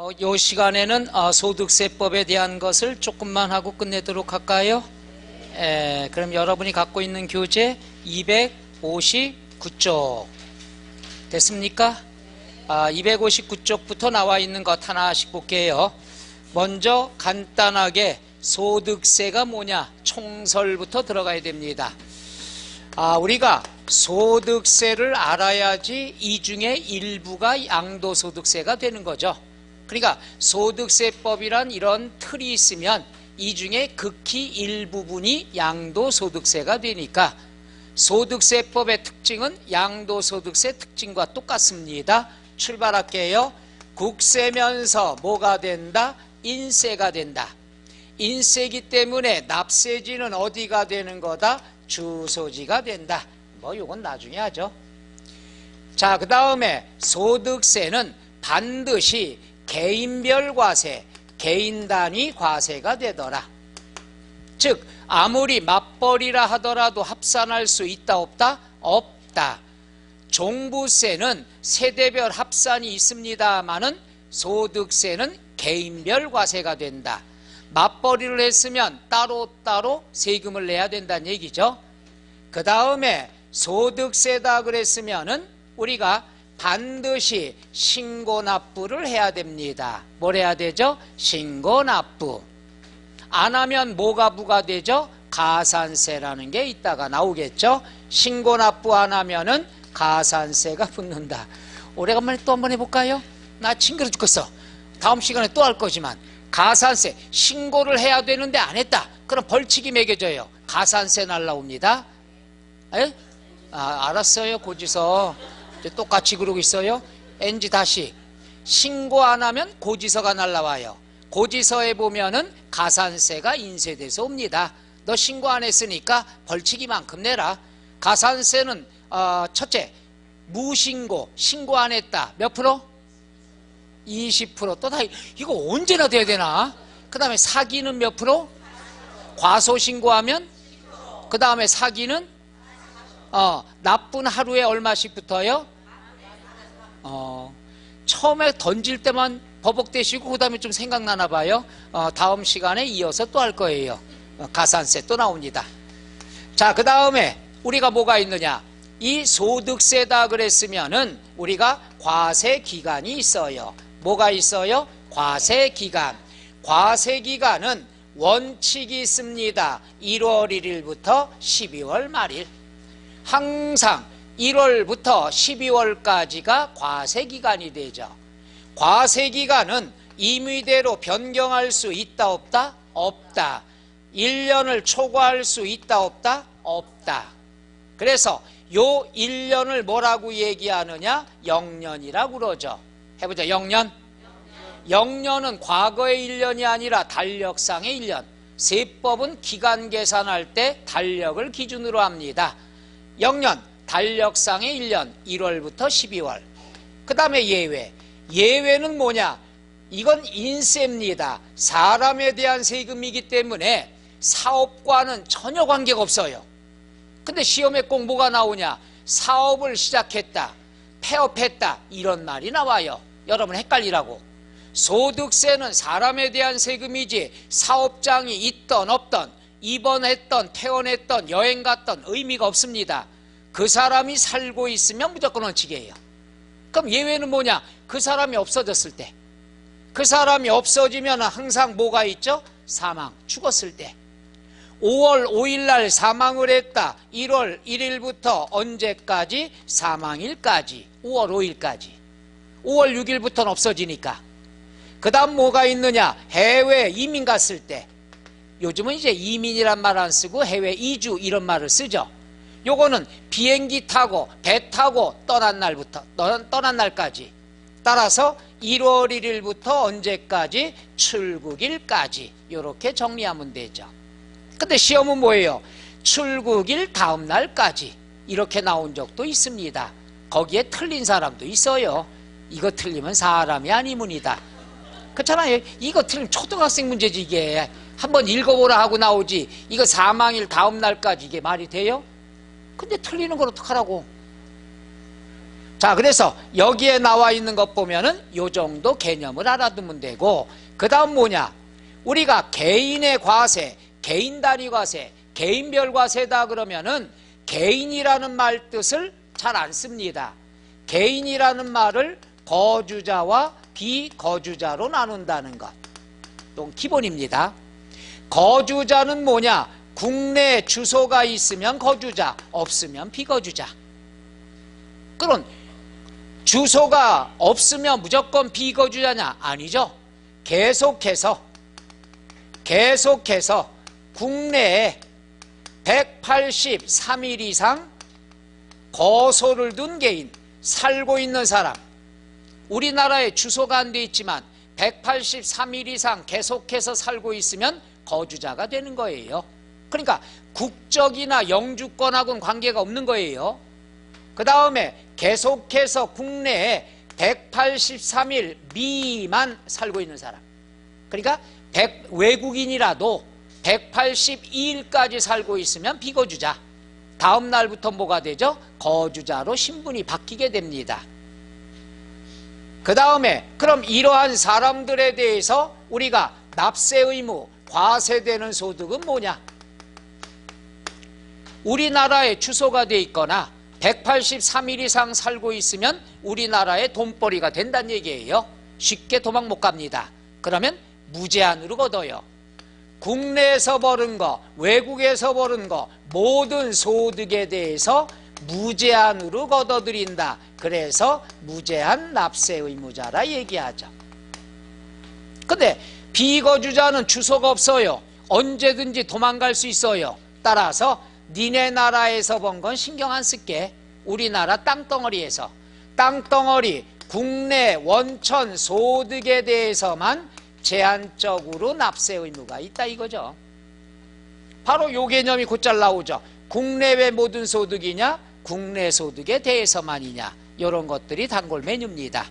요 시간에는 소득세법에 대한 것을 조금만 하고 끝내도록 할까요? 그럼 여러분이 갖고 있는 교재 259쪽 됐습니까? 259쪽부터 나와 있는 것 하나씩 볼게요. 먼저 간단하게 소득세가 뭐냐 총설부터 들어가야 됩니다. 우리가 소득세를 알아야지 이 중에 일부가 양도소득세가 되는 거죠. 그러니까 소득세법이란 이런 틀이 있으면 이 중에 극히 일부분이 양도소득세가 되니까 소득세법의 특징은 양도소득세 특징과 똑같습니다. 출발할게요. 국세면서 뭐가 된다? 인세가 된다. 인세기 때문에 납세지는 어디가 되는 거다? 주소지가 된다. 요건 나중에 하죠. 자, 그 다음에 소득세는 반드시 개인별 과세, 개인 단위 과세가 되더라. 즉 아무리 맞벌이라 하더라도 합산할 수 있다 없다? 없다. 종부세는 세대별 합산이 있습니다마는 소득세는 개인별 과세가 된다. 맞벌이를 했으면 따로따로 세금을 내야 된다는 얘기죠. 그 다음에 소득세다 그랬으면은 우리가 반드시 신고납부를 해야 됩니다. 뭘 해야 되죠? 신고납부. 안 하면 뭐가 부과되죠? 가산세라는 게 이따가 나오겠죠. 신고납부 안 하면은 가산세가 붙는다. 오래간만에 또 한번 해볼까요? 나 징그러 죽겠어. 다음 시간에 또 할 거지만 가산세 신고를 해야 되는데 안 했다. 그럼 벌칙이 매겨져요. 가산세 날라옵니다. 에? 알았어요. 고지서 똑같이 그러고 있어요. NG 다시 신고 안 하면 고지서가 날라와요. 고지서에 보면은 가산세가 인쇄돼서 옵니다. 너 신고 안 했으니까 벌칙 이만큼 내라. 가산세는 첫째 무신고, 신고 안 했다. 몇 프로? 20%. 또 다 이거 언제나 돼야 되나? 그 다음에 사기는 몇 프로? 과소신고하면? 그 다음에 사기는? 나쁜 하루에 얼마씩 붙어요? 처음에 던질 때만 버벅대시고 그 다음에 좀 생각나나 봐요. 다음 시간에 이어서 또 할 거예요. 가산세 또 나옵니다. 자, 그 다음에 우리가 뭐가 있느냐? 이 소득세다 그랬으면은 우리가 과세기간이 있어요. 뭐가 있어요? 과세기간. 과세기간은 원칙이 있습니다. 1월 1일부터 12월 말일. 항상 1월부터 12월까지가 과세기간이 되죠. 과세기간은 임의대로 변경할 수 있다 없다? 없다. 1년을 초과할 수 있다 없다? 없다. 그래서 요 1년을 뭐라고 얘기하느냐? 영년이라고 그러죠. 해보자. 영년. 영년은 과거의 1년이 아니라 달력상의 1년. 세법은 기간 계산할 때 달력을 기준으로 합니다. 영년, 달력상의 1년 1월부터 12월. 그 다음에 예외. 예외는 뭐냐? 이건 인세입니다. 사람에 대한 세금이기 때문에 사업과는 전혀 관계가 없어요. 근데 시험에 꼭 뭐가 나오냐? 사업을 시작했다, 폐업했다, 이런 말이 나와요. 여러분 헷갈리라고. 소득세는 사람에 대한 세금이지 사업장이 있던 없던, 입원했던 퇴원했던 여행 갔던 의미가 없습니다. 그 사람이 살고 있으면 무조건 원칙이에요. 그럼 예외는 뭐냐? 그 사람이 없어졌을 때. 그 사람이 없어지면 항상 뭐가 있죠? 사망, 죽었을 때. 5월 5일 날 사망을 했다. 1월 1일부터 언제까지? 사망일까지. 5월 5일까지. 5월 6일부터는 없어지니까. 그 다음 뭐가 있느냐? 해외 이민 갔을 때. 요즘은 이제 이민이란 말 안 쓰고 해외 이주 이런 말을 쓰죠. 요거는 비행기 타고 배 타고 떠난 날부터 떠난 날까지. 따라서 1월 1일부터 언제까지? 출국일까지. 이렇게 정리하면 되죠. 근데 시험은 뭐예요? 출국일 다음 날까지. 이렇게 나온 적도 있습니다. 거기에 틀린 사람도 있어요. 이거 틀리면 사람이 아니문이다. 그렇잖아요. 이거 틀리면 초등학생 문제지 이게. 한번 읽어보라 하고 나오지. 이거 사망일 다음 날까지 이게 말이 돼요? 근데 틀리는 걸 어떡하라고. 자, 그래서 여기에 나와 있는 것 보면은 요 정도 개념을 알아두면 되고, 그 다음 뭐냐? 우리가 개인의 과세, 개인 단위 과세, 개인별 과세다 그러면은 개인이라는 말 뜻을 잘 안 씁니다. 개인이라는 말을 거주자와 비거주자로 나눈다는 것. 또 기본입니다. 거주자는 뭐냐? 국내 주소가 있으면 거주자, 없으면 비거주자. 그럼 주소가 없으면 무조건 비거주자냐? 아니죠. 계속해서 국내에 183일 이상 거소를 둔 개인, 살고 있는 사람, 우리나라에 주소가 안 돼 있지만 183일 이상 계속해서 살고 있으면 거주자가 되는 거예요. 그러니까 국적이나 영주권하고는 관계가 없는 거예요. 그 다음에 계속해서 국내에 183일 미만 살고 있는 사람, 그러니까 외국인이라도 182일까지 살고 있으면 비거주자. 다음 날부터 뭐가 되죠? 거주자로 신분이 바뀌게 됩니다. 그 다음에 그럼 이러한 사람들에 대해서 우리가 납세 의무, 과세되는 소득은 뭐냐? 우리나라에 주소가 돼 있거나 183일 이상 살고 있으면 우리나라의 돈벌이가 된다는 얘기예요. 쉽게 도망 못 갑니다. 그러면 무제한으로 걷어요. 국내에서 버는 거, 외국에서 버는 거, 모든 소득에 대해서 무제한으로 걷어들인다. 그래서 무제한 납세 의무자라 얘기하죠. 근데 비거주자는 주소가 없어요. 언제든지 도망갈 수 있어요. 따라서 니네 나라에서 번 건 신경 안 쓸게. 우리나라 땅덩어리에서, 땅덩어리 국내 원천 소득에 대해서만 제한적으로 납세 의무가 있다 이거죠. 바로 요 개념이 곧잘 나오죠. 국내외 모든 소득이냐, 국내 소득에 대해서만이냐, 이런 것들이 단골 메뉴입니다.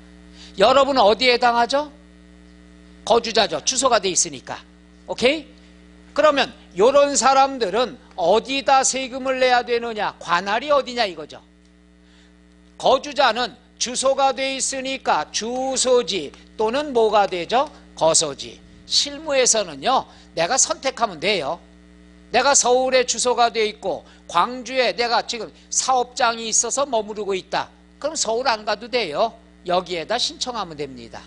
여러분은 어디에 해당하죠? 거주자죠. 주소가 돼 있으니까. 오케이? 그러면 이런 사람들은 어디다 세금을 내야 되느냐? 관할이 어디냐 이거죠. 거주자는 주소가 돼 있으니까 주소지 또는 뭐가 되죠? 거소지. 실무에서는요, 내가 선택하면 돼요. 내가 서울에 주소가 돼 있고 광주에 내가 지금 사업장이 있어서 머무르고 있다. 그럼 서울 안 가도 돼요. 여기에다 신청하면 됩니다.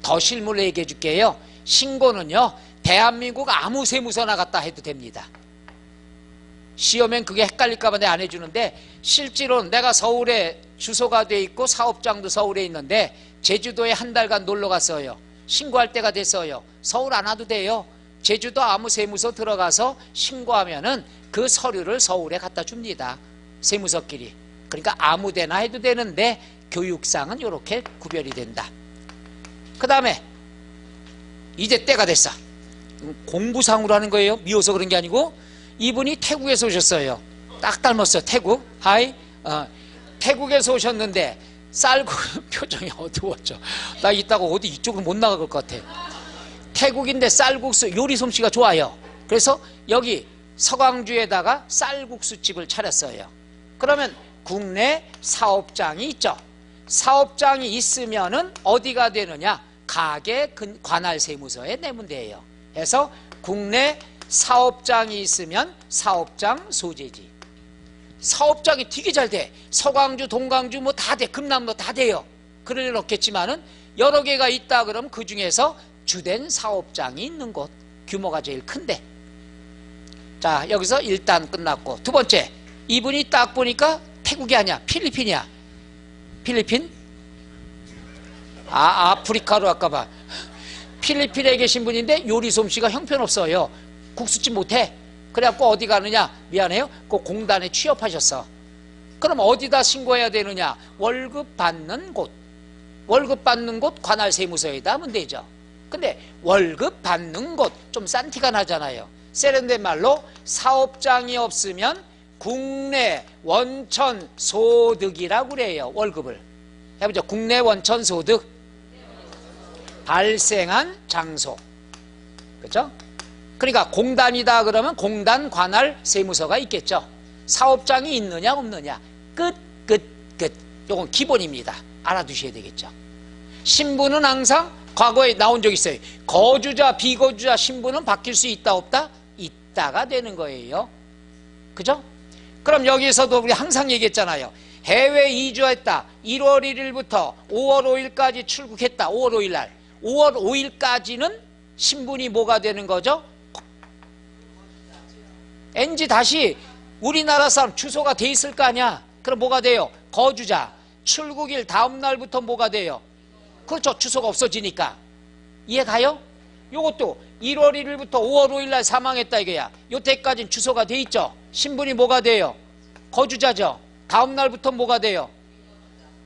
더 실무를 얘기해 줄게요. 신고는요, 대한민국 아무 세무서나 갔다 해도 됩니다. 시험엔 그게 헷갈릴까봐 내가 안 해주는데, 실제로는 내가 서울에 주소가 돼 있고 사업장도 서울에 있는데 제주도에 한 달간 놀러 갔어요. 신고할 때가 됐어요. 서울 안 와도 돼요. 제주도 아무 세무서 들어가서 신고하면은 그 서류를 서울에 갖다 줍니다. 세무서끼리. 그러니까 아무 데나 해도 되는데 교육상은 이렇게 구별이 된다. 그 다음에 이제 때가 됐어. 공부상으로 하는 거예요. 미워서 그런 게 아니고, 이분이 태국에서 오셨어요. 딱 닮았어요. 태국. 하이. 태국에서 오셨는데 쌀국 표정이 어두웠죠. 나 이따가 어디 이쪽으로 못 나갈 것 같아. 태국인데 쌀국수 요리 솜씨가 좋아요. 그래서 여기 서강주에다가 쌀국수집을 차렸어요. 그러면 국내 사업장이 있죠. 사업장이 있으면은 어디가 되느냐? 가계 관할세무서에 내면 돼요. 그래서 국내 사업장이 있으면 사업장 소재지. 사업장이 되게 잘 돼. 서광주, 동광주 뭐 다 돼. 금남로 다 돼요. 그럴 일 없겠지만은 여러 개가 있다 그러면 그 중에서 주된 사업장이 있는 곳, 규모가 제일 큰데. 자, 여기서 일단 끝났고, 두 번째, 이분이 딱 보니까 태국이 아니야. 필리핀이야. 필리핀? 아프리카로 아까봐. 필리핀에 계신 분인데 요리 솜씨가 형편없어요. 국수집 못해. 그래갖고 어디 가느냐? 미안해요. 그 공단에 취업하셨어. 그럼 어디다 신고해야 되느냐? 월급 받는 곳. 월급 받는 곳 관할세무서에다 하면 되죠. 근데 월급 받는 곳 좀 싼 티가 나잖아요. 세련된 말로 사업장이 없으면 국내 원천 소득이라고 그래요. 월급을 해보죠. 국내 원천 소득, 발생한 장소. 그렇죠? 그러니까 공단이다 그러면 공단 관할 세무서가 있겠죠. 사업장이 있느냐 없느냐. 끝. 요건 기본입니다. 알아두셔야 되겠죠. 신분은 항상 과거에 나온 적 있어요. 거주자, 비거주자 신분은 바뀔 수 있다 없다? 있다가 되는 거예요. 그죠? 그럼 여기서도 우리 항상 얘기했잖아요. 해외 이주했다. 1월 1일부터 5월 5일까지 출국했다. 5월 5일 날. 5월 5일까지는 신분이 뭐가 되는 거죠? NG 다시 우리나라 사람 주소가 돼 있을 거 아니야. 그럼 뭐가 돼요? 거주자. 출국일 다음 날부터 뭐가 돼요? 그렇죠. 주소가 없어지니까. 이해 가요? 요것도 1월 1일부터 5월 5일 날 사망했다 이거야. 요때까지는 주소가 돼 있죠. 신분이 뭐가 돼요? 거주자죠. 다음 날부터 뭐가 돼요?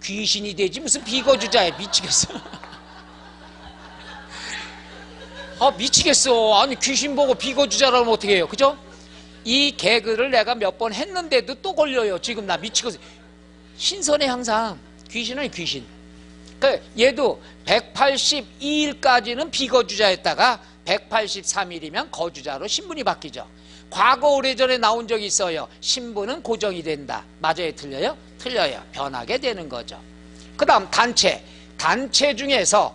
귀신이 되지 무슨 비거주자야. 미치겠어. 아 미치겠어. 아니 귀신 보고 비거주자라면 어떻게 해요? 그죠? 이 개그를 내가 몇 번 했는데도 또 걸려요. 지금 나 미치겠어. 신선해 항상. 귀신은 귀신. 얘도 182일까지는 비거주자였다가 183일이면 거주자로 신분이 바뀌죠. 과거 오래전에 나온 적이 있어요. 신분은 고정이 된다. 맞아요? 틀려요? 틀려요. 변하게 되는 거죠. 그 다음 단체. 단체 중에서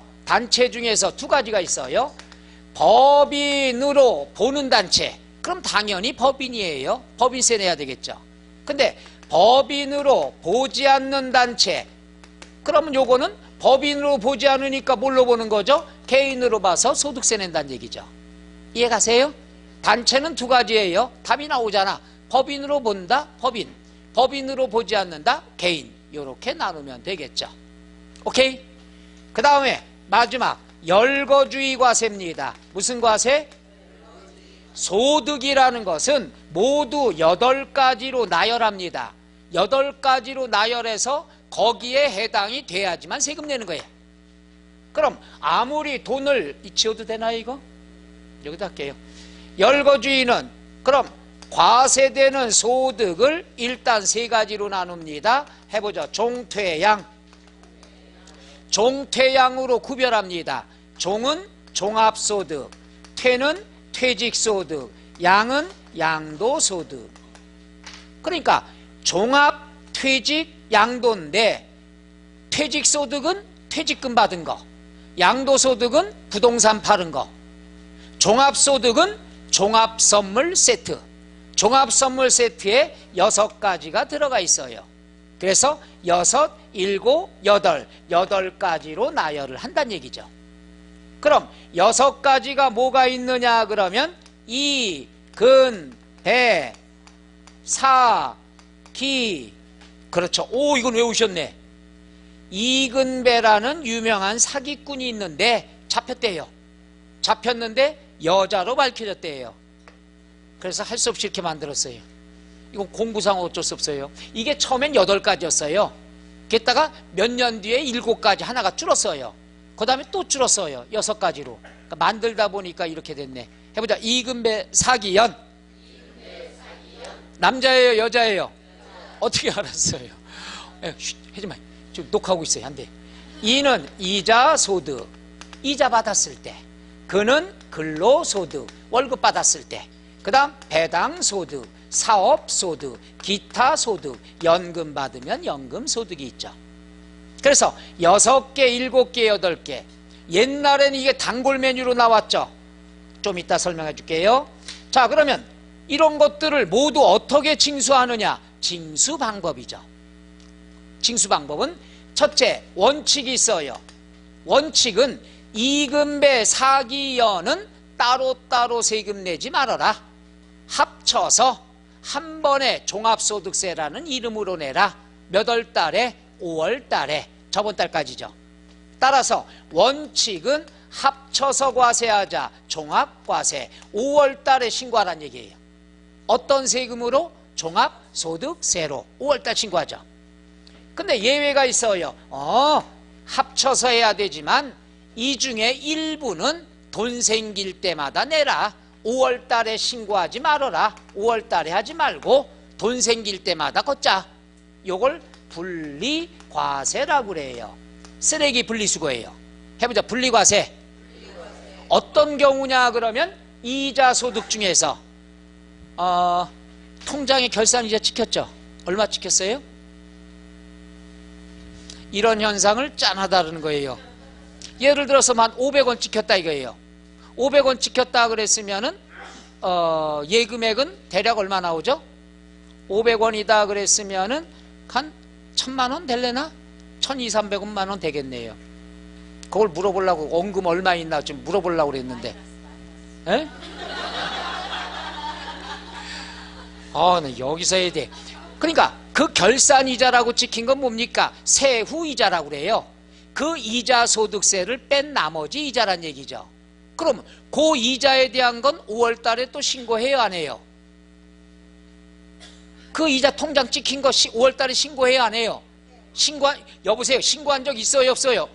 두 가지가 있어요. 법인으로 보는 단체. 그럼 당연히 법인이에요. 법인세 내야 되겠죠. 근데 법인으로 보지 않는 단체. 그러면 요거는 법인으로 보지 않으니까 뭘로 보는 거죠? 개인으로 봐서 소득세 낸다는 얘기죠. 이해 가세요? 단체는 두 가지예요. 답이 나오잖아. 법인으로 본다, 법인. 법인으로 보지 않는다, 개인. 이렇게 나누면 되겠죠. 오케이? 그 다음에 마지막 열거주의 과세입니다. 무슨 과세? 소득이라는 것은 모두 8가지로 나열합니다. 8가지로 나열해서 거기에 해당이 돼야지만 세금 내는 거예요. 그럼 아무리 돈을 지워도 되나요 이거? 여기다 할게요. 열거주의는 그럼 과세되는 소득을 일단 3가지로 나눕니다. 해보죠. 종퇴양. 종퇴양으로 구별합니다. 종은 종합소득, 퇴는 퇴직소득, 양은 양도소득. 그러니까 종합, 퇴직, 양도인데 퇴직소득은 퇴직금 받은 거, 양도소득은 부동산 파는 거, 종합소득은 종합선물 세트. 종합선물 세트에 6가지가 들어가 있어요. 그래서 6, 7, 8, 8가지로 나열을 한다는 얘기죠. 그럼 6가지가 뭐가 있느냐 그러면 이, 근, 배, 사, 기. 그렇죠. 오, 이건 외우셨네. 이근배라는 유명한 사기꾼이 있는데 잡혔대요. 잡혔는데 여자로 밝혀졌대요. 그래서 할 수 없이 이렇게 만들었어요. 이건 공부상 어쩔 수 없어요. 이게 처음엔 8가지였어요. 게다가 몇 년 뒤에 7가지 하나가 줄었어요. 그 다음에 또 줄었어요. 6가지로. 그러니까 만들다 보니까 이렇게 됐네. 해보자. 이근배 사기연. 남자예요? 여자예요? 어떻게 알았어요? 하지마. 지금 녹화하고 있어요. 안 돼. 이는 이자 소득. 이자 받았을 때. 그는 근로소득. 월급 받았을 때. 그 다음 배당소득, 사업소득, 기타소득, 연금 받으면 연금소득이 있죠. 그래서 6개, 7개, 8개. 옛날에는 이게 단골 메뉴로 나왔죠. 좀 이따 설명해 줄게요. 자, 그러면 이런 것들을 모두 어떻게 징수하느냐? 징수 방법이죠. 징수 방법은 첫째, 원칙이 있어요. 원칙은 이근배 사기연은 따로따로 세금 내지 말아라. 합쳐서 한 번에 종합소득세라는 이름으로 내라. 몇 월 달에? 5월 달에. 저번 달까지죠. 따라서 원칙은 합쳐서 과세하자. 종합과세. 5월 달에 신고하라는 얘기예요. 어떤 세금으로? 종합소득세로 5월 달 신고하죠. 근데 예외가 있어요. 합쳐서 해야 되지만 이 중에 일부는 돈 생길 때마다 내라. 5월 달에 신고하지 말아라. 5월 달에 하지 말고 돈 생길 때마다 걷자. 요걸 분리과세라고 그래요. 쓰레기 분리수거예요. 해보자. 분리과세. 어떤 경우냐 그러면 이자 소득 중에서 통장에 결산이자 찍혔죠. 얼마 찍혔어요? 이런 현상을 짠하다는 거예요. 예를 들어서 한 500원 찍혔다 이거예요. 500원 찍혔다 그랬으면은 예금액은 대략 얼마 나오죠? 500원이다 그랬으면은 한 1000만원 될래나? 1200, 300원만 되겠네요. 그걸 물어보려고 원금 얼마 있나 좀 물어보려고 그랬는데. 에? 네, 여기서 해야 돼. 그러니까 그 결산이자라고 찍힌 건 뭡니까? 세후이자라고 그래요. 그 이자 소득세를 뺀 나머지 이자란 얘기죠. 그럼 그 이자에 대한 건 5월 달에 또 신고해요, 안 해요? 그 이자 통장 찍힌 거 5월 달에 신고해요, 안 해요? 여보세요, 신고한 적 있어요, 없어요?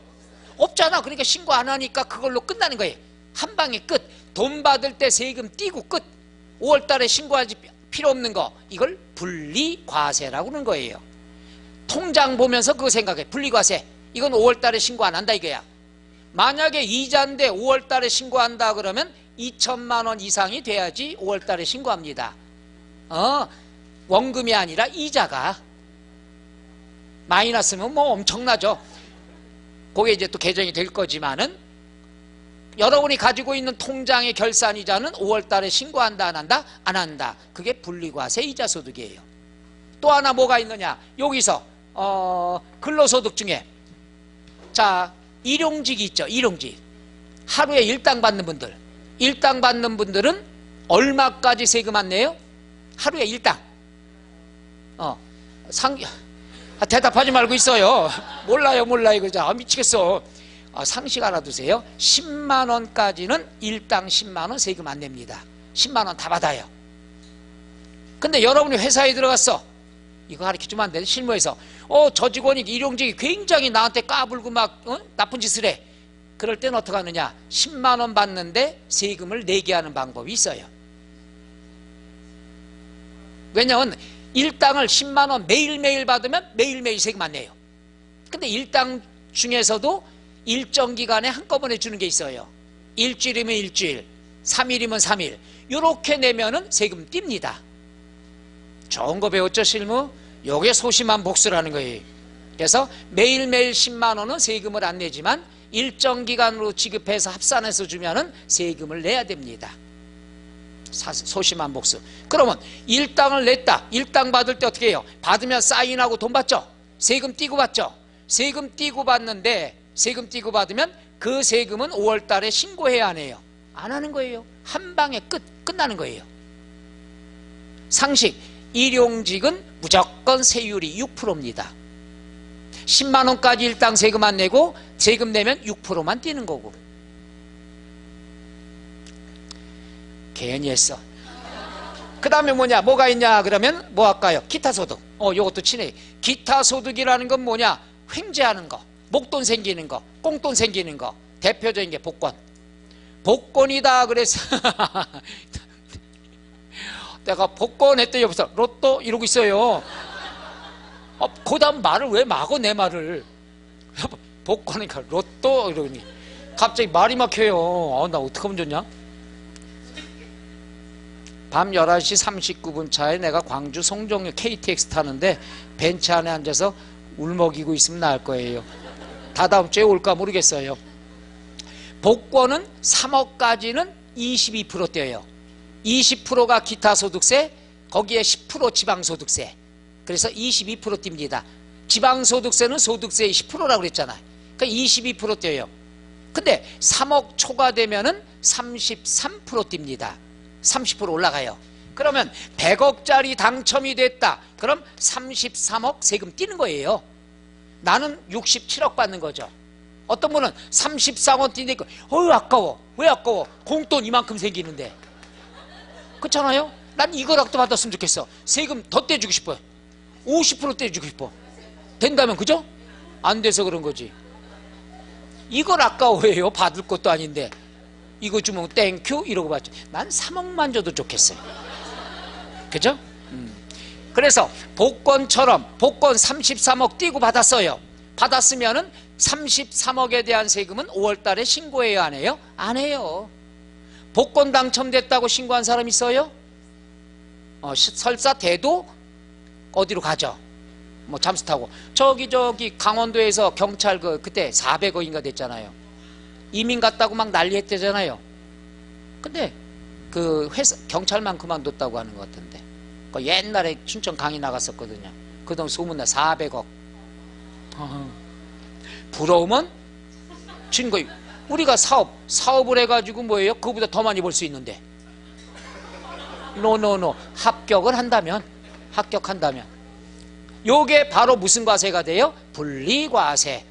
없잖아. 그러니까 신고 안 하니까 그걸로 끝나는 거예요. 한 방에 끝. 돈 받을 때 세금 띄고 끝. 5월 달에 신고하지 필요 없는 거, 이걸 분리과세라고 하는 거예요. 통장 보면서 그거 생각해. 분리과세. 이건 5월 달에 신고 안 한다 이거야. 만약에 이자인데 5월 달에 신고한다 그러면 2천만 원 이상이 돼야지 5월 달에 신고합니다. 원금이 아니라 이자가. 마이너스면 뭐 엄청나죠. 그게 이제 또 개정이 될 거지만은 여러분이 가지고 있는 통장의 결산이자는 5월 달에 신고한다 안 한다? 안 한다. 그게 분리과세 이자 소득이에요. 또 하나 뭐가 있느냐? 여기서 근로소득 중에 자, 일용직이 있죠. 일용직. 하루에 일당 받는 분들. 일당 받는 분들은 얼마까지 세금 안 내요? 하루에 일당. 대답하지 말고 있어요. 몰라요. 그죠? 미치겠어. 상식 알아두세요. 10만 원까지는 일당 10만 원 세금 안 냅니다. 10만 원 다 받아요. 근데 여러분이 회사에 들어갔어. 이거 가르쳐주면 안 돼. 실무에서 저 직원이 일용직이 굉장히 나한테 까불고 막 나쁜 짓을 해. 그럴 땐 어떻게 하느냐? 10만 원 받는데 세금을 내게 하는 방법이 있어요. 왜냐면 일당을 10만 원 매일매일 받으면 매일매일 세금 안 내요. 근데 일당 중에서도 일정 기간에 한꺼번에 주는 게 있어요. 일주일이면 일주일, 3일이면 3일. 이렇게 내면은 세금 띱니다. 좋은 거 배웠죠, 실무? 요게 소심한 복수라는 거예요. 그래서 매일매일 10만 원은 세금을 안 내지만 일정 기간으로 지급해서 합산해서 주면은 세금을 내야 됩니다. 소심한 복수. 그러면 일당을 냈다. 일당 받을 때 어떻게 해요? 받으면 사인하고 돈 받죠? 세금 띄고 받죠? 세금 띄고 받는데 세금 띄고 받으면 그 세금은 5월 달에 신고해야 안 해요? 안 하는 거예요. 한 방에 끝나는 거예요. 상식. 일용직은 무조건 세율이 6%입니다. 10만 원까지 일당 세금 안 내고 세금 내면 6%만 띄는 거고. 괜히 했어. 그 다음에 뭐가 있냐 그러면 뭐 할까요? 기타 소득. 요것도 친해. 기타 소득이라는 건 뭐냐? 횡재하는 거, 목돈 생기는 거, 꽁돈 생기는 거. 대표적인 게 복권. 복권이다 그래서 내가 복권 했더니 옆에서 로또 이러고 있어요. 그 다음 말을 왜 막어? 내 말을. 복권이니까 로또 이러니 갑자기 말이 막혀요. 나 어떡하면 좋냐? 밤 11시 39분 차에 내가 광주 송정역 KTX 타는데 벤츠 안에 앉아서 울먹이고 있으면 나을 거예요. 다다음 주에 올까 모르겠어요. 복권은 3억까지는 22% 떼요. 20%가 기타 소득세, 거기에 10% 지방소득세. 그래서 22% 띱니다. 지방소득세는 소득세의 10%라고 그랬잖아요. 그러니까 22% 떼요. 근데 3억 초과되면은 33% 띱니다. 30% 올라가요. 그러면 100억짜리 당첨이 됐다. 그럼 33억 세금 띄는 거예요. 나는 67억 받는 거죠. 어떤 분은 34억 띄니까 아까워. 왜 아까워? 공돈 이만큼 생기는데. 그렇잖아요? 난 이거라도 받았으면 좋겠어. 세금 더 떼주고 싶어요. 50% 떼주고 싶어. 된다면 그죠? 안 돼서 그런 거지. 이걸 아까워해요. 받을 것도 아닌데. 이거 주면 땡큐 이러고 받죠. 난 3억만 줘도 좋겠어요. 그죠? 그래서 복권처럼 복권 33억 띄고 받았어요. 받았으면은 33억에 대한 세금은 5월 달에 신고해요, 안 해요? 안 해요. 복권 당첨됐다고 신고한 사람 있어요? 설사 돼도 어디로 가죠? 뭐 잠수 타고 저기 강원도에서 경찰 그때 400억인가 됐잖아요. 이민 갔다고 막 난리했대잖아요. 근데 그 회사 경찰만 그만뒀다고 하는 것 같은데 그 옛날에 춘천 강의 나갔었거든요. 그동안 소문나 400억. 부러우면 증거. 우리가 사업을 해가지고 뭐예요? 그거보다 더 많이 벌 수 있는데. 노. 합격한다면 요게 바로 무슨 과세가 돼요? 분리과세.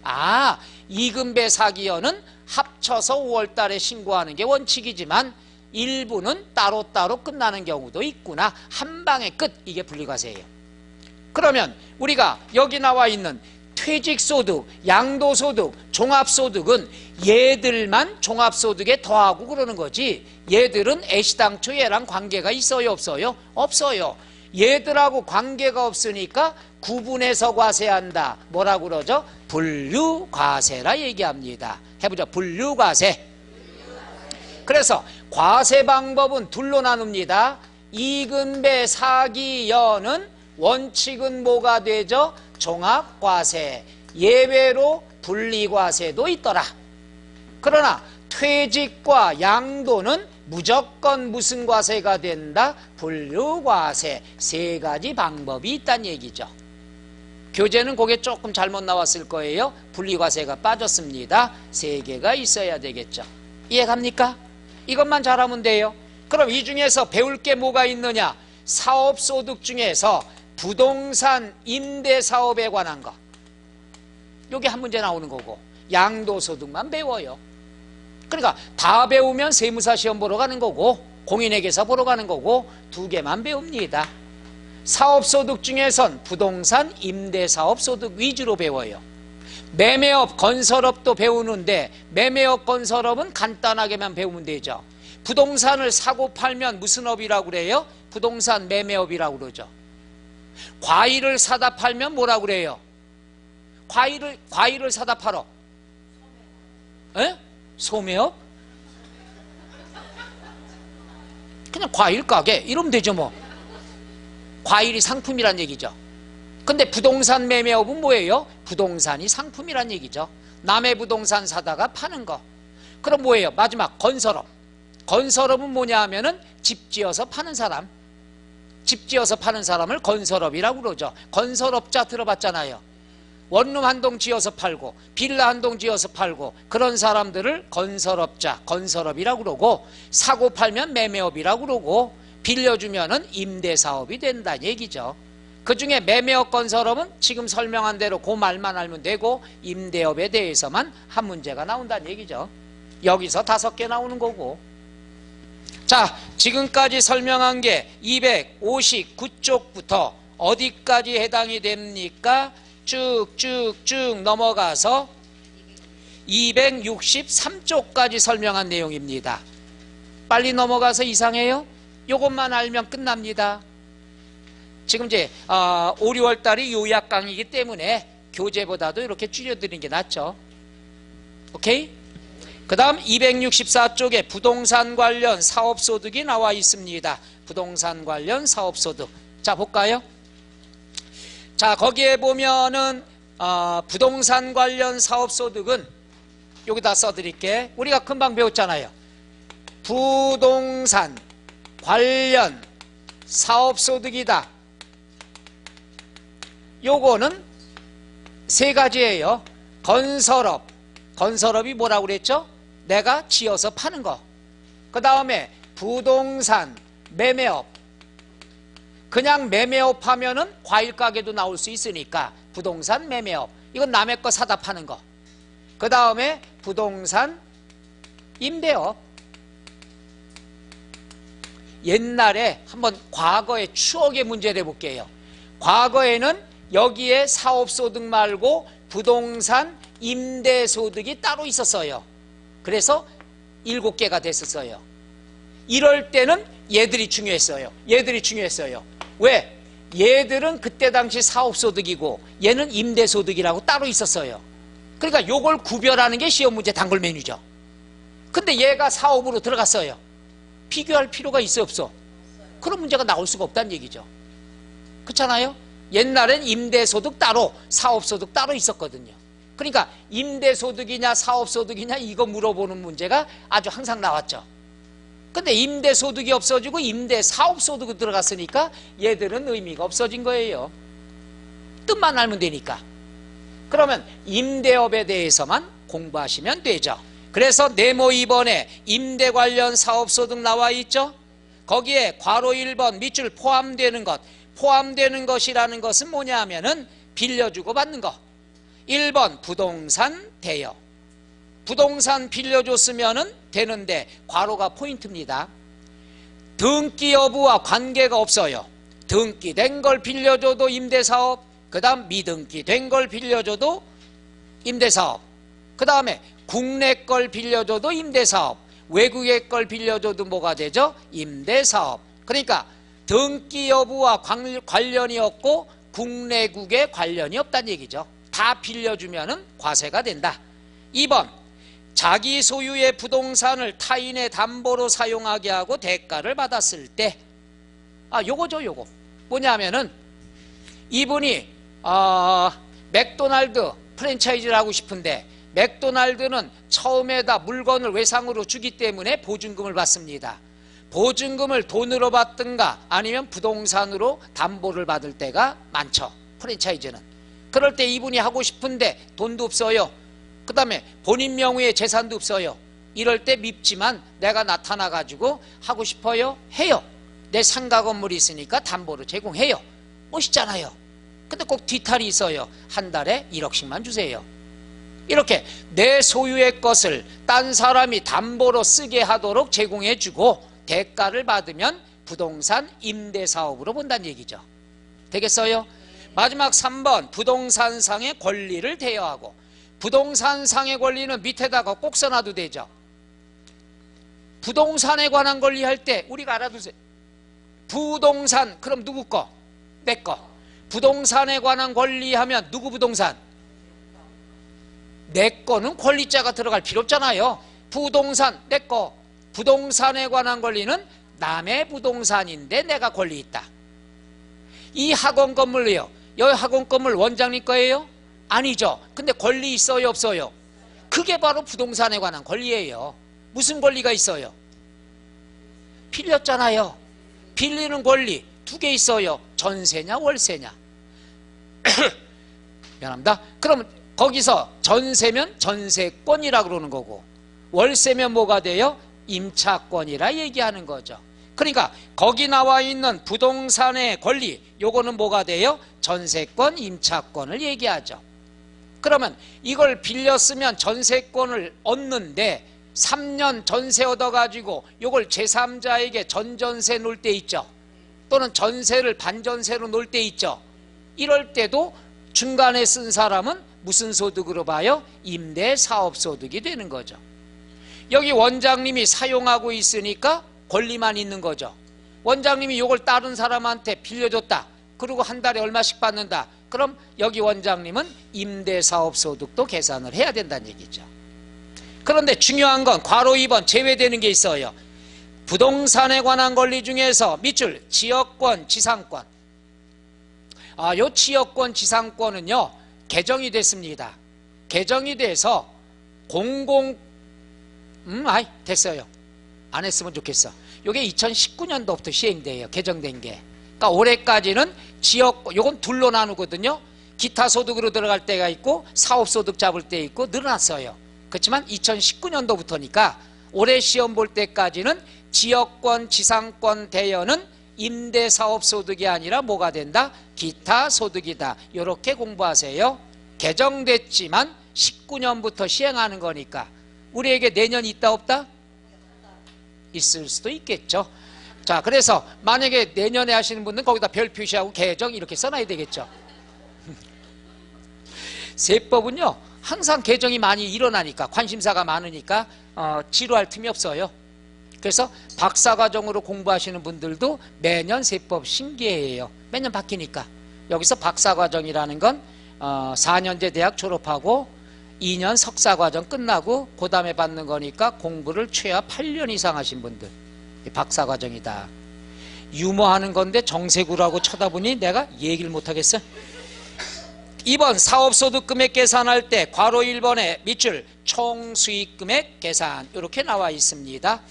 이금배 사기연은 합쳐서 5월달에 신고하는 게 원칙이지만 일부는 따로따로 끝나는 경우도 있구나. 한 방에 끝. 이게 분리과세예요. 그러면 우리가 여기 나와 있는 퇴직소득, 양도소득, 종합소득은 얘들만 종합소득에 더하고 그러는 거지 얘들은 애시당초 얘랑 관계가 있어요 없어요? 없어요. 얘들하고 관계가 없으니까 구분해서 과세한다. 뭐라고 그러죠? 분류과세라 얘기합니다. 해보죠. 분류과세. 그래서 과세 방법은 둘로 나눕니다. 이금배 사기연은 원칙은 뭐가 되죠? 종합과세. 예외로 분리과세도 있더라. 그러나 퇴직과 양도는 무조건 무슨 과세가 된다? 분류과세. 세 가지 방법이 있다는 얘기죠. 교재는 그게 조금 잘못 나왔을 거예요. 분리과세가 빠졌습니다. 세 개가 있어야 되겠죠. 이해갑니까? 이것만 잘하면 돼요. 그럼 이 중에서 배울 게 뭐가 있느냐? 사업소득 중에서 부동산 임대사업에 관한 거. 요게 한 문제 나오는 거고 양도소득만 배워요. 그러니까 다 배우면 세무사 시험 보러 가는 거고 공인회계사 보러 가는 거고 두 개만 배웁니다. 사업소득 중에선 부동산 임대사업 소득 위주로 배워요. 매매업 건설업도 배우는데 매매업 건설업은 간단하게만 배우면 되죠. 부동산을 사고 팔면 무슨 업이라고 그래요? 부동산 매매업이라고 그러죠. 과일을 사다 팔면 뭐라고 그래요? 과일을 사다 팔어. 에? 소매업? 그냥 과일 가게 이러면 되죠 뭐. 과일이 상품이란 얘기죠. 근데 부동산 매매업은 뭐예요? 부동산이 상품이란 얘기죠. 남의 부동산 사다가 파는 거. 그럼 뭐예요? 마지막 건설업. 건설업은 뭐냐 하면은 집 지어서 파는 사람. 집 지어서 파는 사람을 건설업이라고 그러죠. 건설업자 들어봤잖아요. 원룸 한 동 지어서 팔고 빌라 한 동 지어서 팔고 그런 사람들을 건설업자, 건설업이라고 그러고 사고 팔면 매매업이라고 그러고 빌려주면은 임대사업이 된다는 얘기죠. 그 중에 매매업 건설업은 지금 설명한 대로 그 말만 알면 되고 임대업에 대해서만 한 문제가 나온다는 얘기죠. 여기서 5개 나오는 거고. 자, 지금까지 설명한 게 259쪽부터 어디까지 해당이 됩니까? 쭉쭉쭉 넘어가서 263쪽까지 설명한 내용입니다. 빨리 넘어가서 이상해요? 요것만 알면 끝납니다. 지금 이제 5, 6월 달이 요약 강의이기 때문에 교재보다도 이렇게 줄여드리는 게 낫죠. 오케이? 그 다음 264쪽에 부동산 관련 사업소득이 나와 있습니다. 부동산 관련 사업소득. 자, 볼까요? 자, 거기에 보면은 부동산 관련 사업소득은 여기다 써드릴게. 우리가 금방 배웠잖아요. 부동산 관련 사업소득이다. 요거는 세 가지예요. 건설업. 건설업이 뭐라고 그랬죠? 내가 지어서 파는 거. 그 다음에 부동산 매매업. 그냥 매매업 하면은 과일 가게도 나올 수 있으니까 부동산 매매업. 이건 남의 거 사다 파는 거. 그 다음에 부동산 임대업. 옛날에 한번 과거의 추억의 문제를 해볼게요. 과거에는 여기에 사업소득 말고 부동산 임대소득이 따로 있었어요. 그래서 7개가 됐었어요. 이럴 때는 얘들이 중요했어요. 얘들이 중요했어요. 왜? 얘들은 그때 당시 사업소득이고 얘는 임대소득이라고 따로 있었어요. 그러니까 요걸 구별하는 게 시험 문제 단골 메뉴죠. 근데 얘가 사업으로 들어갔어요. 비교할 필요가 있어 없어? 그런 문제가 나올 수가 없다는 얘기죠. 그렇잖아요? 옛날엔 임대소득 따로 사업소득 따로 있었거든요. 그러니까 임대소득이냐 사업소득이냐 이거 물어보는 문제가 아주 항상 나왔죠. 근데 임대소득이 없어지고 임대사업소득이 들어갔으니까 얘들은 의미가 없어진 거예요. 뜻만 알면 되니까. 그러면 임대업에 대해서만 공부하시면 되죠. 그래서 네모 2번에 임대 관련 사업소득 나와 있죠. 거기에 괄호 1번 밑줄 포함되는 것, 포함되는 것이라는 것은 뭐냐 하면은 빌려주고 받는 거. 1번 부동산 대여. 부동산 빌려줬으면은 되는데 괄호가 포인트입니다. 등기 여부와 관계가 없어요. 등기된 걸 빌려줘도 임대사업, 그 다음 미등기 된 걸 빌려줘도 임대사업, 그 다음에 국내 걸 빌려줘도 임대사업, 외국의 걸 빌려줘도 뭐가 되죠? 임대사업. 그러니까 등기 여부와 관련이 없고 국내국에 관련이 없다는 얘기죠. 다 빌려주면은 과세가 된다. 2번 자기 소유의 부동산을 타인의 담보로 사용하게 하고 대가를 받았을 때, 요거죠. 요거 뭐냐면은 이분이 맥도날드 프랜차이즈를 하고 싶은데 맥도날드는 처음에다 물건을 외상으로 주기 때문에 보증금을 받습니다. 보증금을 돈으로 받든가 아니면 부동산으로 담보를 받을 때가 많죠. 프랜차이즈는. 그럴 때 이분이 하고 싶은데 돈도 없어요. 그 다음에 본인 명의의 재산도 없어요. 이럴 때 밉지만 내가 나타나 가지고 하고 싶어요. 해요. 내 상가 건물이 있으니까 담보로 제공해요. 멋있잖아요. 근데 꼭 뒤탈이 있어요. 한 달에 1억씩만 주세요. 이렇게 내 소유의 것을 딴 사람이 담보로 쓰게 하도록 제공해주고 대가를 받으면 부동산 임대사업으로 본다는 얘기죠. 되겠어요? 마지막 3번 부동산상의 권리를 대여하고. 부동산상의 권리는 밑에다가 꼭 써놔도 되죠. 부동산에 관한 권리 할 때 우리가 알아두세요. 부동산 그럼 누구 거? 내 거. 부동산에 관한 권리하면 누구 부동산? 내 거는 권리자가 들어갈 필요 없잖아요. 부동산 내 거. 부동산에 관한 권리는 남의 부동산인데 내가 권리 있다. 이 학원 건물이요. 여기 학원 건물 원장님 거예요? 아니죠. 근데 권리 있어요 없어요? 그게 바로 부동산에 관한 권리예요. 무슨 권리가 있어요? 빌렸잖아요. 빌리는 권리 두 개 있어요. 전세냐 월세냐. 미안합니다. 그럼 거기서 전세면 전세권이라 그러는 거고 월세면 뭐가 돼요? 임차권이라 얘기하는 거죠. 그러니까 거기 나와 있는 부동산의 권리 요거는 뭐가 돼요? 전세권, 임차권을 얘기하죠. 그러면 이걸 빌렸으면 전세권을 얻는데 3년 전세 얻어가지고 요걸 제3자에게 전전세 놓을 때 있죠. 또는 전세를 반전세로 놓을 때 있죠. 이럴 때도 중간에 쓴 사람은 무슨 소득으로 봐요? 임대사업소득이 되는 거죠. 여기 원장님이 사용하고 있으니까 권리만 있는 거죠. 원장님이 요걸 다른 사람한테 빌려줬다. 그리고 한 달에 얼마씩 받는다. 그럼 여기 원장님은 임대사업소득도 계산을 해야 된다는 얘기죠. 그런데 중요한 건 괄호 2번 제외되는 게 있어요. 부동산에 관한 권리 중에서 밑줄 지역권, 지상권. 요 지역권, 지상권은요 개정이 됐습니다. 개정이 돼서 됐어요. 안 했으면 좋겠어. 요게 2019년도부터 시행돼요. 개정된 게. 그러니까 올해까지는 지역, 요건 둘로 나누거든요. 기타 소득으로 들어갈 때가 있고 사업소득 잡을 때 있고 늘어났어요. 그렇지만 2019년도부터니까 올해 시험 볼 때까지는 지역권, 지상권 대여는 임대사업소득이 아니라 뭐가 된다? 기타 소득이다. 이렇게 공부하세요. 개정됐지만 19년부터 시행하는 거니까 우리에게 내년 있다 없다? 있을 수도 있겠죠. 자, 그래서 만약에 내년에 하시는 분들은 거기다 별 표시하고 개정 이렇게 써놔야 되겠죠. 세법은요 항상 개정이 많이 일어나니까 관심사가 많으니까 지루할 틈이 없어요. 그래서 박사과정으로 공부하시는 분들도 매년 세법 신기해요. 매년 바뀌니까. 여기서 박사과정이라는 건 4년제 대학 졸업하고 2년 석사과정 끝나고 그 다음에 받는 거니까 공부를 최하 8년 이상 하신 분들 박사과정이다. 유머하는 건데 정세구라고 쳐다보니 내가 얘기를 못하겠어. 2번 사업소득금액 계산할 때 괄호 1번에 밑줄 총수익금액 계산 이렇게 나와 있습니다.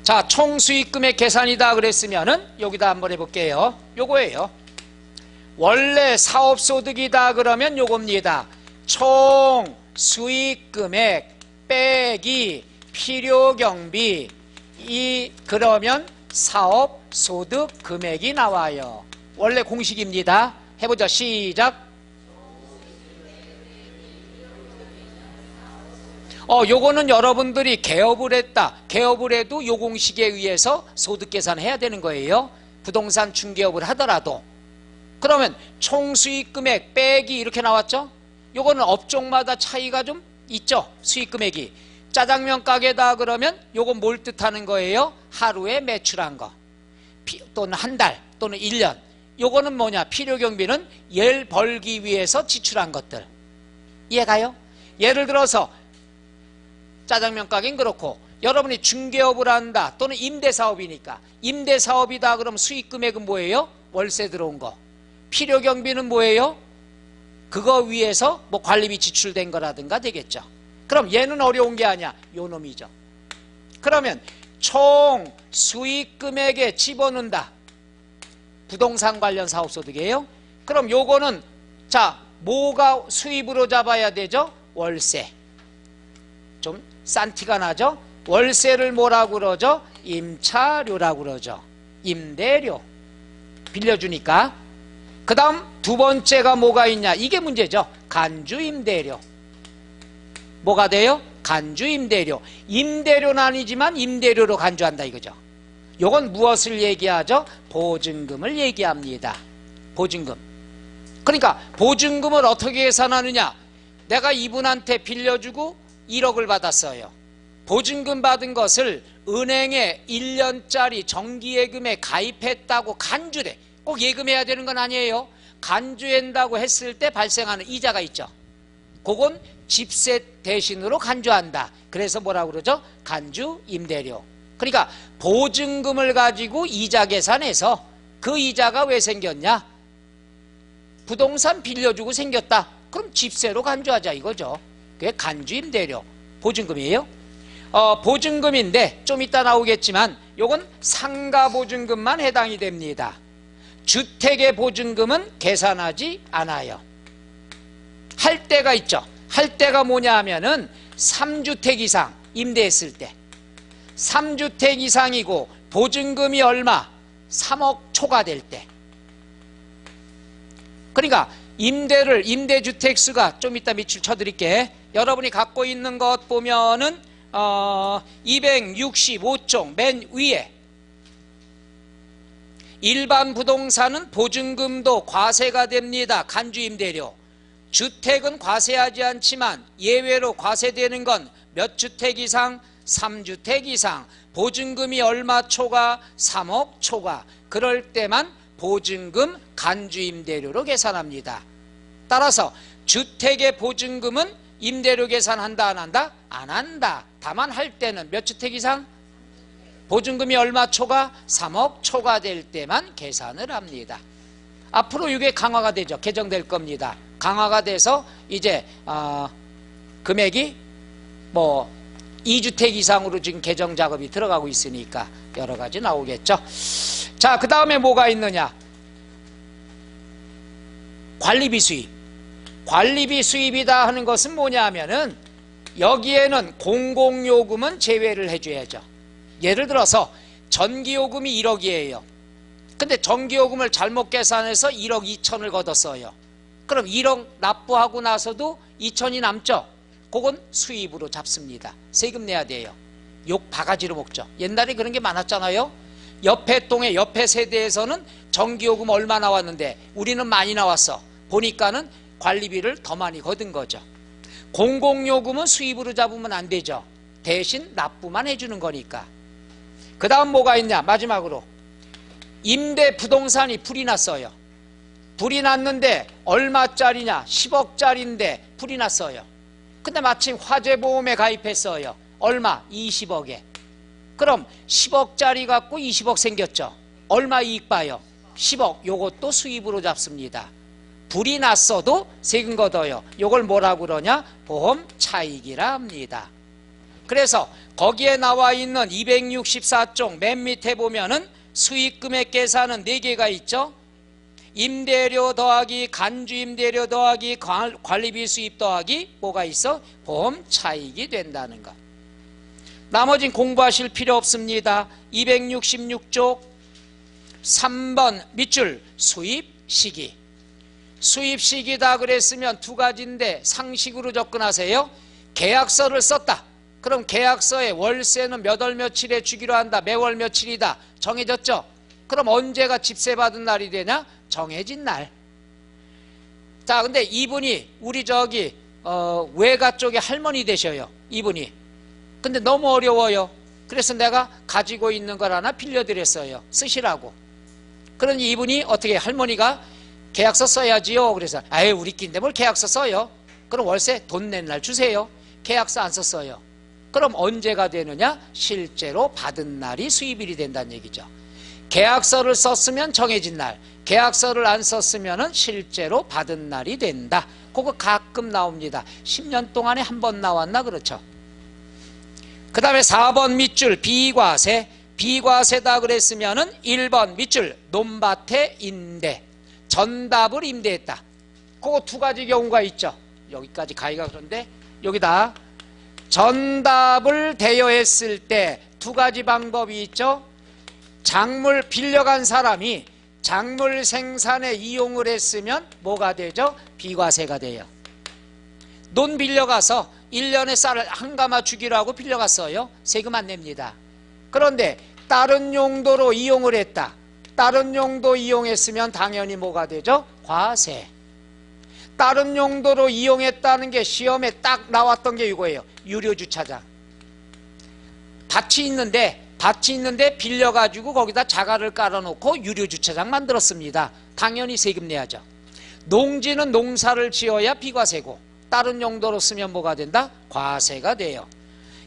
자, 총수익금액 계산이다 그랬으면은 여기다 한번 해볼게요. 요거예요. 원래 사업소득이다 그러면 요겁니다. 총수익금액 빼기 필요경비 그러면 사업소득 금액이 나와요. 원래 공식입니다. 해보자. 시작. 요거는 여러분들이 개업을 했다. 개업을 해도 요 공식에 의해서 소득 계산해야 되는 거예요. 부동산 중개업을 하더라도. 그러면 총수익금액 빼기 이렇게 나왔죠? 요거는 업종마다 차이가 좀 있죠. 수익금액이. 짜장면 가게다 그러면 요건 뭘 뜻하는 거예요? 하루에 매출한 거 또는 한 달 또는 1년. 요거는 뭐냐? 필요경비는 일 벌기 위해서 지출한 것들. 이해가요? 예를 들어서 짜장면 가게는 그렇고 여러분이 중개업을 한다 또는 임대사업이니까 임대사업이다 그러면 수익금액은 뭐예요? 월세 들어온 거. 필요경비는 뭐예요? 그거 위해서 뭐 관리비 지출된 거라든가 되겠죠. 그럼 얘는 어려운 게 아니야. 요 놈이죠. 그러면 총 수익금액에 집어넣는다. 부동산 관련 사업소득이에요. 그럼 요거는 자 뭐가 수입으로 잡아야 되죠? 월세. 좀 싼 티가 나죠? 월세를 뭐라고 그러죠? 임차료라고 그러죠. 임대료. 빌려주니까. 그 다음 두 번째가 뭐가 있냐? 이게 문제죠. 간주임대료. 뭐가 돼요? 간주임대료. 임대료는 아니지만 임대료로 간주한다 이거죠. 요건 무엇을 얘기하죠? 보증금을 얘기합니다. 보증금. 그러니까 보증금을 어떻게 계산하느냐? 내가 이분한테 빌려주고 1억을 받았어요. 보증금 받은 것을 은행에 1년짜리 정기예금에 가입했다고 간주돼. 꼭 예금해야 되는 건 아니에요. 간주한다고 했을 때 발생하는 이자가 있죠. 그건 집세 대신으로 간주한다. 그래서 뭐라고 그러죠? 간주임대료. 그러니까 보증금을 가지고 이자 계산해서 그 이자가 왜 생겼냐? 부동산 빌려주고 생겼다. 그럼 집세로 간주하자 이거죠. 그게 간주임대료. 보증금이에요. 보증금인데 좀 이따 나오겠지만 요건 상가보증금만 해당이 됩니다. 주택의 보증금은 계산하지 않아요. 할 때가 있죠. 할 때가 뭐냐 하면은 3주택 이상 임대했을 때 3주택 이상이고 보증금이 얼마? 3억 초과될 때. 그러니까 임대주택 수가 좀 이따 밑줄 쳐드릴게. 여러분이 갖고 있는 것 보면은 265쪽 맨 위에 일반 부동산은 보증금도 과세가 됩니다. 간주임대료. 주택은 과세하지 않지만 예외로 과세되는 건 몇 주택 이상? 3주택 이상. 보증금이 얼마 초과? 3억 초과. 그럴 때만 보증금 간주임대료로 계산합니다. 따라서 주택의 보증금은 임대료 계산한다 안 한다? 안 한다. 다만 할 때는 몇 주택 이상? 보증금이 얼마 초과? 3억 초과될 때만 계산을 합니다. 앞으로 이게 강화가 되죠. 개정될 겁니다. 강화가 돼서 이제 금액이 뭐 2주택 이상으로 지금 개정 작업이 들어가고 있으니까 여러 가지 나오겠죠. 자, 그 다음에 뭐가 있느냐? 관리비 수입. 관리비 수입이다 하는 것은 뭐냐 하면은 여기에는 공공요금은 제외를 해줘야죠. 예를 들어서 전기요금이 1억이에요. 근데 전기요금을 잘못 계산해서 1억 2천을 걷었어요. 그럼 1억 납부하고 나서도 2천이 남죠? 그건 수입으로 잡습니다. 세금 내야 돼요. 욕 바가지로 먹죠. 옛날에 그런 게 많았잖아요. 옆에 동에 옆에 세대에서는 전기요금 얼마 나왔는데 우리는 많이 나왔어. 보니까는 관리비를 더 많이 거둔 거죠. 공공요금은 수입으로 잡으면 안 되죠. 대신 납부만 해주는 거니까. 그 다음 뭐가 있냐? 마지막으로 임대 부동산이 불이 났어요. 불이 났는데 얼마짜리냐? 10억짜리인데 불이 났어요. 근데 마침 화재보험에 가입했어요. 얼마? 20억에. 그럼 10억짜리 갖고 20억 생겼죠. 얼마 이익 봐요? 10억. 요것도 수입으로 잡습니다. 불이 났어도 세금 걷어요. 요걸 뭐라고 그러냐? 보험 차익이라 합니다. 그래서 거기에 나와 있는 264종 맨 밑에 보면은 수익금액 계산은 4개가 있죠. 임대료 더하기 간주임대료 더하기 관리비 수입 더하기 뭐가 있어? 보험 차익이 된다는 것. 나머진 공부하실 필요 없습니다. 266쪽 3번 밑줄 수입 시기. 수입 시기다 그랬으면 두 가지인데 상식으로 접근하세요. 계약서를 썼다. 그럼 계약서에 월세는 몇 월 며칠에 주기로 한다. 매월 며칠이다. 정해졌죠? 그럼 언제가 집세 받은 날이 되냐? 정해진 날. 자, 근데 이분이 우리 저기 외가 쪽에 할머니 되셔요. 이분이. 근데 너무 어려워요. 그래서 내가 가지고 있는 걸 하나 빌려드렸어요. 쓰시라고. 그러니 이분이 어떻게 할머니가 계약서 써야지요. 그래서 아예 우리끼리인데 뭘 계약서 써요. 그럼 월세 돈 낸 날 주세요. 계약서 안 썼어요. 그럼 언제가 되느냐? 실제로 받은 날이 수입일이 된다는 얘기죠. 계약서를 썼으면 정해진 날, 계약서를 안 썼으면 실제로 받은 날이 된다. 그거 가끔 나옵니다. 10년 동안에 한 번 나왔나? 그렇죠. 그 다음에 4번 밑줄 비과세. 비과세다 그랬으면은 1번 밑줄 논밭의 임대. 전답을 임대했다. 그거 두 가지 경우가 있죠. 여기까지 가기가 그런데 여기다 전답을 대여했을 때 두 가지 방법이 있죠. 작물 빌려간 사람이 작물 생산에 이용을 했으면 뭐가 되죠? 비과세가 돼요. 논 빌려가서 1년에 쌀을 한 가마 주기로 하고 빌려갔어요. 세금 안 냅니다. 그런데 다른 용도로 이용을 했다. 다른 용도 이용했으면 당연히 뭐가 되죠? 과세. 다른 용도로 이용했다는 게 시험에 딱 나왔던 게 이거예요. 유료주차장. 밭이 있는데 빌려가지고 거기다 자가를 깔아놓고 유료주차장 만들었습니다. 당연히 세금 내야죠. 농지는 농사를 지어야 비과세고 다른 용도로 쓰면 뭐가 된다? 과세가 돼요.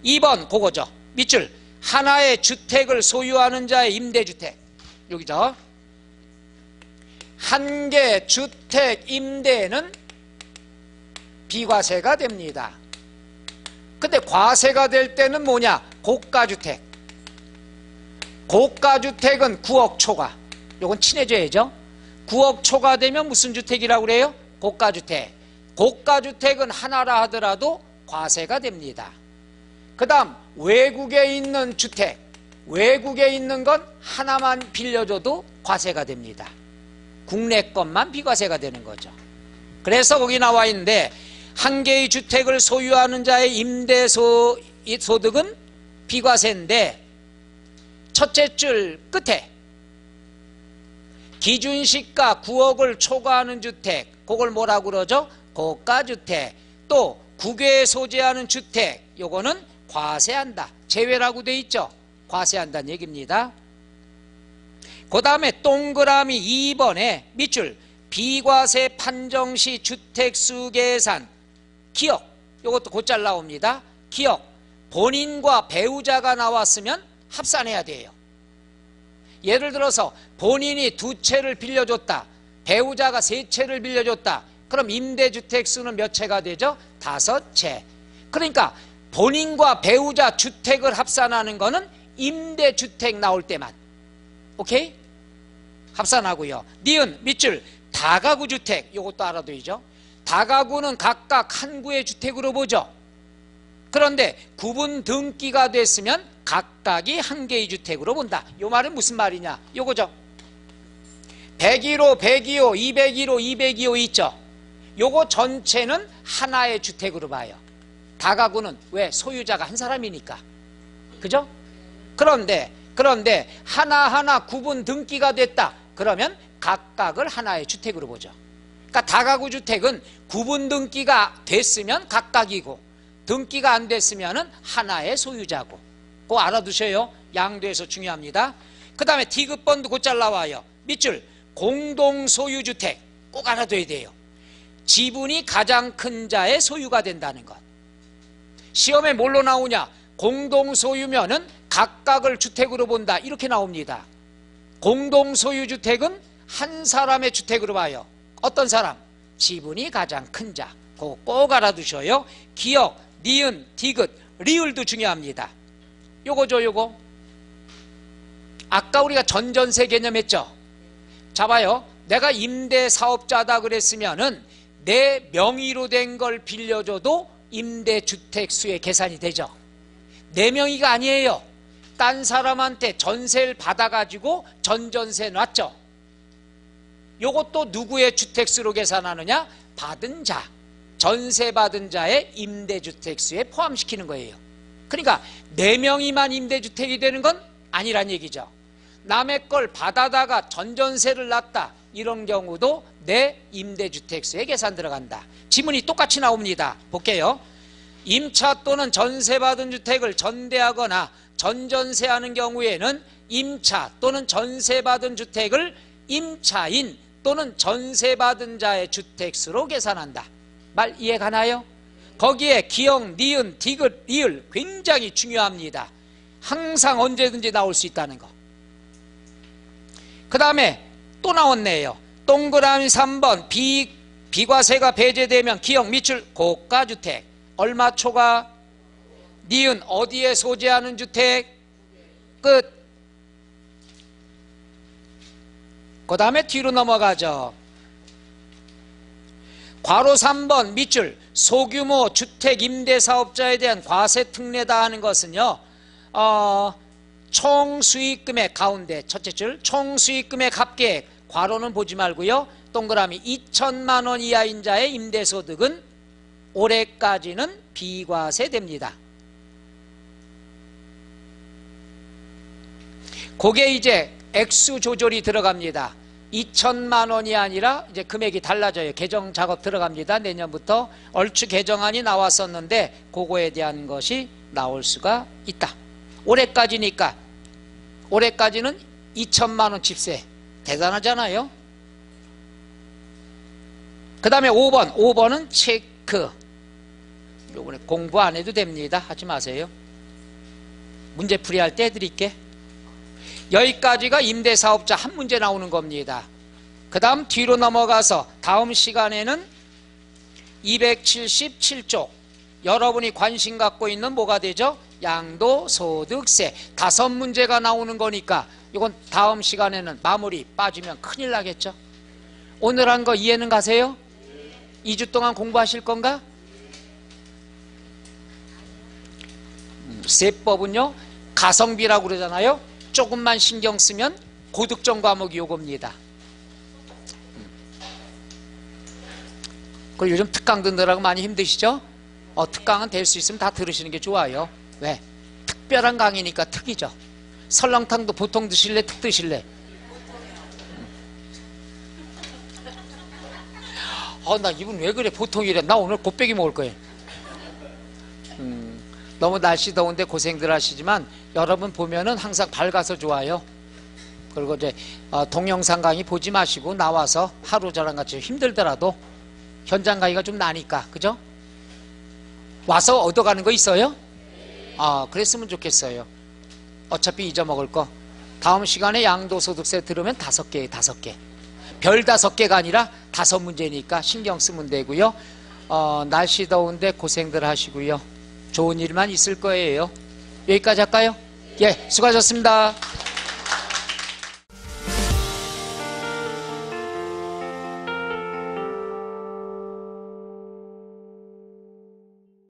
2번 그거죠. 밑줄 하나의 주택을 소유하는 자의 임대주택. 여기죠. 한 개 주택 임대는 비과세가 됩니다. 근데 과세가 될 때는 뭐냐? 고가주택. 고가주택은 9억 초과. 요건 친해져야죠. 9억 초과 되면 무슨 주택이라고 그래요? 고가주택. 고가주택은 하나라 하더라도 과세가 됩니다. 그 다음 외국에 있는 주택. 외국에 있는 건 하나만 빌려줘도 과세가 됩니다. 국내 것만 비과세가 되는 거죠. 그래서 거기 나와 있는데 한 개의 주택을 소유하는 자의 임대소득은 비과세인데 첫째 줄 끝에 기준시가 9억을 초과하는 주택, 그걸 뭐라고 그러죠? 고가주택. 또 국외에 소재하는 주택, 요거는 과세한다. 제외라고 돼 있죠? 과세한다는 얘기입니다. 그 다음에 동그라미 2번에 밑줄 비과세 판정시 주택수 계산 기억. 요것도 곧잘 나옵니다. 기억. 본인과 배우자가 나왔으면 합산해야 돼요. 예를 들어서 본인이 2채를 빌려줬다. 배우자가 3채를 빌려줬다. 그럼 임대주택 수는 몇 채가 되죠? 5채. 그러니까 본인과 배우자 주택을 합산하는 거는 임대주택 나올 때만. 오케이? 합산하고요. 니은 밑줄 다가구주택. 이것도 알아둬야죠. 다가구는 각각 한 구의 주택으로 보죠. 그런데 구분 등기가 됐으면 각각이 한 개의 주택으로 본다. 이 말은 무슨 말이냐? 요거죠. 101호, 102호, 201호, 202호 있죠. 요거 전체는 하나의 주택으로 봐요. 다가구는 왜? 소유자가 한 사람이니까. 그죠? 그런데 하나하나 구분 등기가 됐다. 그러면 각각을 하나의 주택으로 보죠. 그러니까 다가구 주택은 구분 등기가 됐으면 각각이고 등기가 안 됐으면 하나의 소유자고. 그거 알아두셔요. 양도에서 중요합니다. 그 다음에 T급번도 곧잘 나와요. 밑줄 공동소유주택 꼭 알아둬야 돼요. 지분이 가장 큰 자의 소유가 된다는 것. 시험에 뭘로 나오냐? 공동소유면은 각각을 주택으로 본다 이렇게 나옵니다. 공동소유주택은 한 사람의 주택으로 봐요. 어떤 사람? 지분이 가장 큰 자. 그거 꼭 알아두셔요. 기역, 니은, 디귿, 리을도 중요합니다. 요거죠, 요거. 아까 우리가 전전세 개념했죠. 자 봐요. 내가 임대사업자다 그랬으면은 내 명의로 된 걸 빌려줘도 임대주택수의 계산이 되죠. 내 명의가 아니에요. 딴 사람한테 전세를 받아가지고 전전세 놨죠. 요것도 누구의 주택수로 계산하느냐? 받은 자, 전세 받은 자의 임대주택수에 포함시키는 거예요. 그러니까 내 명의만 임대주택이 되는 건 아니란 얘기죠. 남의 걸 받아다가 전전세를 놨다 이런 경우도 내 임대주택수에 계산 들어간다. 지문이 똑같이 나옵니다. 볼게요. 임차 또는 전세받은 주택을 전대하거나 전전세하는 경우에는 임차 또는 전세받은 주택을 임차인 또는 전세받은 자의 주택수로 계산한다. 말 이해가나요? 거기에 기역, 니은, 디귿, 리을 굉장히 중요합니다. 항상 언제든지 나올 수 있다는 거. 그 다음에 또 나왔네요. 동그라미 3번 비과세가 배제되면 기역, 밑줄 고가주택. 얼마 초과? 니은 어디에 소재하는 주택? 끝. 그 다음에 뒤로 넘어가죠. 괄호 3번 밑줄 소규모 주택 임대사업자에 대한 과세 특례다 하는 것은요, 총수익금액 가운데 첫째 줄 총수익금액 합계액 괄호는 보지 말고요. 동그라미 2천만 원 이하인 자의 임대소득은 올해까지는 비과세됩니다. 그게 이제 액수 조절이 들어갑니다. 2천만 원이 아니라 이제 금액이 달라져요. 개정 작업 들어갑니다. 내년부터 얼추 개정안이 나왔었는데 그거에 대한 것이 나올 수가 있다. 올해까지니까 올해까지는 2천만 원 집세 대단하잖아요. 그 다음에 5번은 체크. 요번에 공부 안 해도 됩니다. 하지 마세요. 문제풀이 할 때 해드릴게. 여기까지가 임대사업자 한 문제 나오는 겁니다. 그 다음 뒤로 넘어가서 다음 시간에는 277쪽 여러분이 관심 갖고 있는 뭐가 되죠? 양도소득세 5문제가 나오는 거니까 이건 다음 시간에는 마무리 빠지면 큰일 나겠죠. 오늘 한 거 이해는 가세요? 2주 동안 공부하실 건가? 세법은요 가성비라고 그러잖아요. 조금만 신경 쓰면 고득점 과목이 요겁니다. 그리고 요즘 특강 듣느라고 많이 힘드시죠? 특강은 될 수 있으면 다 들으시는 게 좋아요. 왜? 특별한 강의니까 특이죠. 설렁탕도 보통 드실래? 특 드실래? 나 이분 왜 그래? 보통이래. 나 오늘 곱빼기 먹을 거예요. 너무 날씨 더운데 고생들 하시지만 여러분 보면은 항상 밝아서 좋아요. 그리고 이제 동영상 강의 보지 마시고 나와서 하루 저랑 같이 힘들더라도 현장 강의가 좀 나니까 그죠? 와서 얻어가는 거 있어요? 그랬으면 좋겠어요. 어차피 잊어먹을 거. 다음 시간에 양도소득세 들으면 5개에 5개. 별 5개가 아니라 5문제니까 신경 쓰면 되고요. 날씨 더운데 고생들 하시고요. 좋은 일만 있을 거예요. 여기까지 할까요? 예, 수고하셨습니다.